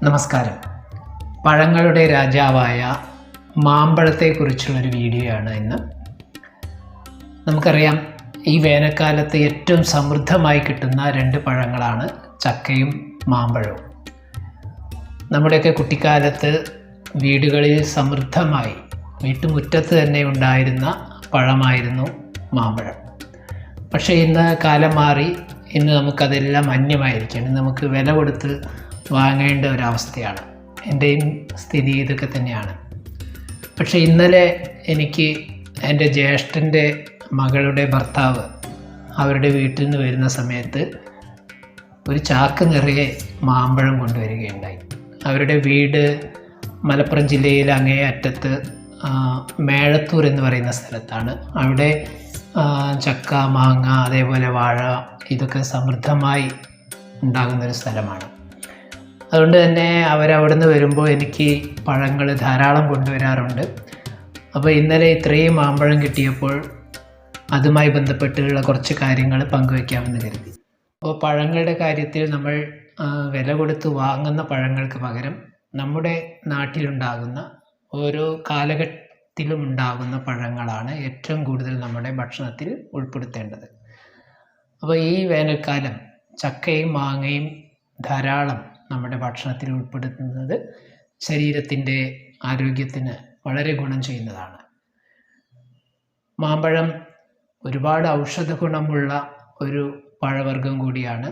നമസ്കാരം. പഴങ്ങളുടെ രാജാവായ മാമ്പഴത്തെക്കുറിച്ചുള്ളൊരു വീഡിയോയാണ് ഇന്ന്. നമുക്കറിയാം, ഈ വേനൽക്കാലത്ത് ഏറ്റവും സമൃദ്ധമായി കിട്ടുന്ന രണ്ട് പഴങ്ങളാണ് ചക്കയും മാമ്പഴവും. നമ്മുടെയൊക്കെ കുട്ടിക്കാലത്ത് വീടുകളിൽ സമൃദ്ധമായി വീട്ടുമുറ്റത്ത് തന്നെ ഉണ്ടായിരുന്ന പഴമായിരുന്നു മാമ്പഴം. പക്ഷേ ഇന്ന് കാലം മാറി, ഇന്ന് നമുക്കതെല്ലാം അന്യമായിരിക്കുകയാണ്. നമുക്ക് വില കൊടുത്ത് വാങ്ങേണ്ട ഒരവസ്ഥയാണ്. എൻ്റെയും സ്ഥിതി ഇതൊക്കെ തന്നെയാണ്. പക്ഷേ ഇന്നലെ എനിക്ക് എൻ്റെ ജ്യേഷ്ഠൻ്റെ മകളുടെ ഭർത്താവ് അവരുടെ വീട്ടിൽ നിന്ന് വരുന്ന സമയത്ത് ഒരു ചാക്ക് നിറയെ മാമ്പഴം കൊണ്ടുവരികയുണ്ടായി. അവരുടെ വീട് മലപ്പുറം ജില്ലയിലെ അങ്ങേ അറ്റത്ത് മേഴത്തൂർ എന്ന് പറയുന്ന സ്ഥലത്താണ്. അവിടെ ചക്ക, മാങ്ങ, അതേപോലെ വാഴ ഇതൊക്കെ സമൃദ്ധമായി ഉണ്ടാകുന്നൊരു സ്ഥലമാണ്. അതുകൊണ്ട് തന്നെ അവരവിടെ നിന്ന് വരുമ്പോൾ എനിക്ക് പഴങ്ങൾ ധാരാളം കൊണ്ടുവരാറുണ്ട്. അപ്പോൾ ഇന്നലെ ഇത്രയും മാമ്പഴം കിട്ടിയപ്പോൾ അതുമായി ബന്ധപ്പെട്ടുള്ള കുറച്ച് കാര്യങ്ങൾ പങ്കുവയ്ക്കാമെന്ന് കരുതി. അപ്പോൾ പഴങ്ങളുടെ കാര്യത്തിൽ നമ്മൾ വില കൊടുത്ത് വാങ്ങുന്ന പഴങ്ങൾക്ക് പകരം നമ്മുടെ നാട്ടിലുണ്ടാകുന്ന ഓരോ കാലഘട്ടത്തിലും ഉണ്ടാകുന്ന പഴങ്ങളാണ് ഏറ്റവും കൂടുതൽ നമ്മുടെ ഭക്ഷണത്തിൽ ഉൾപ്പെടുത്തേണ്ടത്. അപ്പോൾ ഈ വേനൽക്കാലം ചക്കയും മാങ്ങയും ധാരാളം നമ്മുടെ ഭക്ഷണത്തിൽ ഉൾപ്പെടുത്തുന്നത് ശരീരത്തിൻ്റെ ആരോഗ്യത്തിന് വളരെ ഗുണം ചെയ്യുന്നതാണ്. മാമ്പഴം ഒരുപാട് ഔഷധ ഗുണമുള്ള ഒരു പഴവർഗ്ഗം കൂടിയാണ്.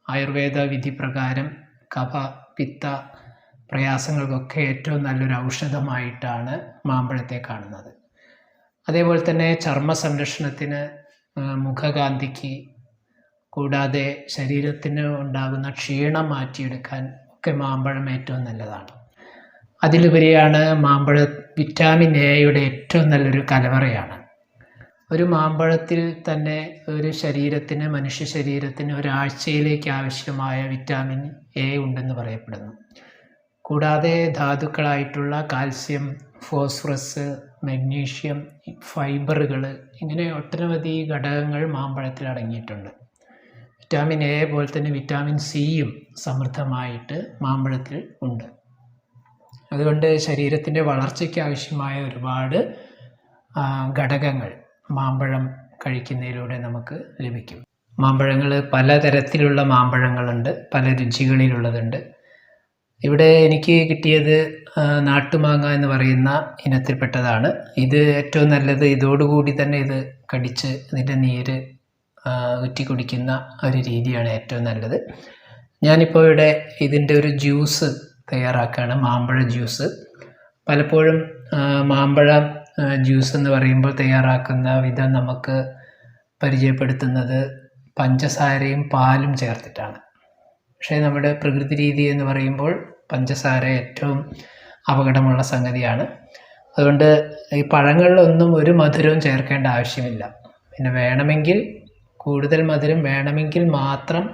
ആയുർവേദ വിധി പ്രകാരം കഫ, പിത്ത പ്രയാസങ്ങൾക്കൊക്കെ ഏറ്റവും നല്ലൊരു ഔഷധമായിട്ടാണ് മാമ്പഴത്തെ കാണുന്നത്. അതേപോലെ തന്നെ ചർമ്മ സംരക്ഷണത്തിന്, മുഖകാന്തിക്ക്, കൂടാതെ ശരീരത്തിന് ഉണ്ടാകുന്ന ക്ഷീണം മാറ്റിയെടുക്കാൻ ഒക്കെ മാമ്പഴം ഏറ്റവും നല്ലതാണ്. അതിലുപരിയാണ് മാമ്പഴം വിറ്റാമിൻ എയുടെ ഏറ്റവും നല്ലൊരു കലവറയാണ്. ഒരു മാമ്പഴത്തിൽ തന്നെ മനുഷ്യ ശരീരത്തിന് ഒരാഴ്ചയിലേക്ക് ആവശ്യമായ വിറ്റാമിൻ എ ഉണ്ടെന്ന് പറയപ്പെടുന്നു. കൂടാതെ ധാതുക്കളായിട്ടുള്ള കാൽസ്യം, ഫോസ്ഫറസ്, മഗ്നീഷ്യം, ഫൈബറുകൾ, ഇങ്ങനെ ഒട്ടനവധി ഘടകങ്ങൾ മാമ്പഴത്തിൽ അടങ്ങിയിട്ടുണ്ട്. വിറ്റാമിൻ എ പോലെ തന്നെ വിറ്റാമിൻ സിയും സമൃദ്ധമായിട്ട് മാമ്പഴത്തിൽ ഉണ്ട്. അതുകൊണ്ട് ശരീരത്തിൻ്റെ വളർച്ചയ്ക്ക് ആവശ്യമായ ഒരുപാട് ഘടകങ്ങൾ മാമ്പഴം കഴിക്കുന്നതിലൂടെ നമുക്ക് ലഭിക്കും. മാമ്പഴങ്ങൾ പലതരത്തിലുള്ള മാമ്പഴങ്ങളുണ്ട്, പല രുചികളിലുള്ളതുണ്ട്. ഇവിടെ എനിക്ക് കിട്ടിയത് നാട്ടുമാങ്ങ എന്ന് പറയുന്ന ഇനത്തിൽപ്പെട്ടതാണ്. ഇത് ഏറ്റവും നല്ലത്. ഇതോടുകൂടി തന്നെ ഇത് കടിച്ച് ഇതിൻ്റെ നീര് ഊറ്റി കുടിക്കുന്ന ഒരു രീതിയാണ് ഏറ്റവും നല്ലത്. ഞാനിപ്പോൾ ഇവിടെ ഇതിൻ്റെ ഒരു ജ്യൂസ് തയ്യാറാക്കുകയാണ്, മാമ്പഴ ജ്യൂസ്. പലപ്പോഴും മാമ്പഴ ജ്യൂസ് എന്ന് പറയുമ്പോൾ തയ്യാറാക്കുന്ന വിധം നമുക്ക് പരിചയപ്പെടുത്തുന്നത് പഞ്ചസാരയും പാലും ചേർത്തിട്ടാണ്. പക്ഷേ നമ്മുടെ പ്രകൃതി രീതി എന്ന് പറയുമ്പോൾ പഞ്ചസാര ഏറ്റവും അപകടമുള്ള സംഗതിയാണ്. അതുകൊണ്ട് ഈ പഴങ്ങളിലൊന്നും ഒരു മധുരവും ചേർക്കേണ്ട ആവശ്യമില്ല. പിന്നെ വേണമെങ്കിൽ കൂടുതൽ മധുരം വേണമെങ്കിൽ മാത്രം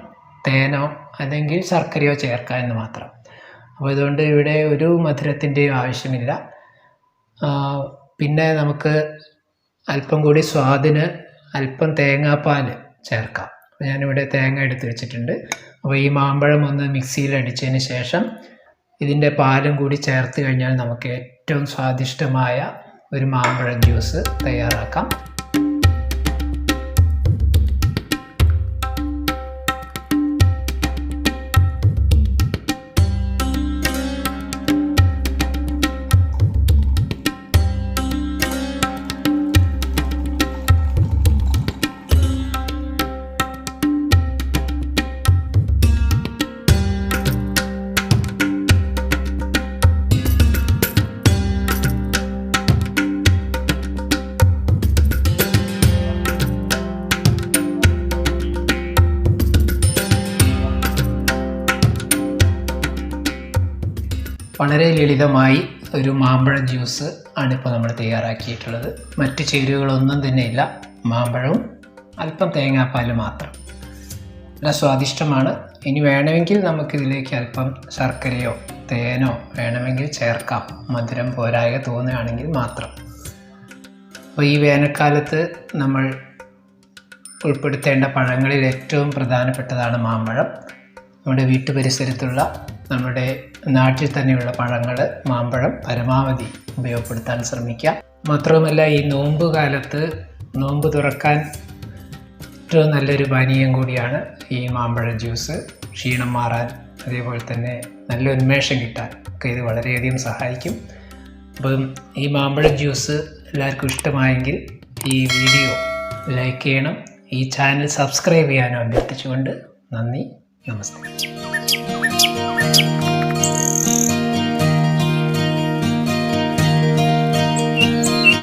തേനോ അല്ലെങ്കിൽ ശർക്കരയോ ചേർക്കാം എന്ന് മാത്രം. അപ്പോൾ ഇതുകൊണ്ട് ഇവിടെ ഒരു മധുരത്തിൻ്റെയും ആവശ്യമില്ല. പിന്നെ നമുക്ക് അല്പം കൂടി സ്വാദിന് അല്പം തേങ്ങാപ്പാൽ ചേർക്കാം. ഞാനിവിടെ തേങ്ങ എടുത്ത് വെച്ചിട്ടുണ്ട്. അപ്പോൾ ഈ മാമ്പഴം ഒന്ന് മിക്സിയിൽ അടിച്ചതിന് ശേഷം ഇതിൻ്റെ പാലും കൂടി ചേർത്ത് കഴിഞ്ഞാൽ നമുക്ക് ഏറ്റവും സ്വാദിഷ്ടമായ ഒരു മാമ്പഴ ജ്യൂസ് തയ്യാറാക്കാം. വളരെ ലളിതമായി ഒരു മാമ്പഴ ജ്യൂസ് ആണിപ്പോൾ നമ്മൾ തയ്യാറാക്കിയിട്ടുള്ളത്. മറ്റ് ചേരുവകളൊന്നും തന്നെ ഇല്ല, മാമ്പഴവും അല്പം തേങ്ങാപ്പാൽ മാത്രം. നല്ല സ്വാദിഷ്ടമാണ്. ഇനി വേണമെങ്കിൽ നമുക്കിതിലേക്ക് അല്പം ശർക്കരയോ തേനോ വേണമെങ്കിൽ ചേർക്കാം, മധുരം പോരായ തോന്നുകയാണെങ്കിൽ മാത്രം. അപ്പോൾ ഈ വേനൽക്കാലത്ത് നമ്മൾ ഉൾപ്പെടുത്തേണ്ട പഴങ്ങളിൽ ഏറ്റവും പ്രധാനപ്പെട്ടതാണ് മാമ്പഴം. നമ്മുടെ വീട്ടുപരിസരത്തുള്ള നമ്മുടെ നാട്ടിൽ തന്നെയുള്ള പഴങ്ങൾ, മാമ്പഴം പരമാവധി ഉപയോഗപ്പെടുത്താൻ ശ്രമിക്കുക. മാത്രവുമല്ല, ഈ നോമ്പ് കാലത്ത് നോമ്പ് തുറക്കാൻ ഏറ്റവും നല്ലൊരു പാനീയം കൂടിയാണ് ഈ മാമ്പഴ ജ്യൂസ്. ക്ഷീണം മാറാൻ, അതേപോലെ തന്നെ നല്ല ഉന്മേഷം കിട്ടാൻ ഒക്കെ ഇത് വളരെയധികം സഹായിക്കും. അപ്പം ഈ മാമ്പഴ ജ്യൂസ് എല്ലാവർക്കും ഇഷ്ടമായെങ്കിൽ ഈ വീഡിയോ ലൈക്ക് ചെയ്യണം. ഈ ചാനൽ സബ്സ്ക്രൈബ് ചെയ്യാനും അഭ്യർത്ഥിച്ചുകൊണ്ട് നന്ദി, നമസ്തേ.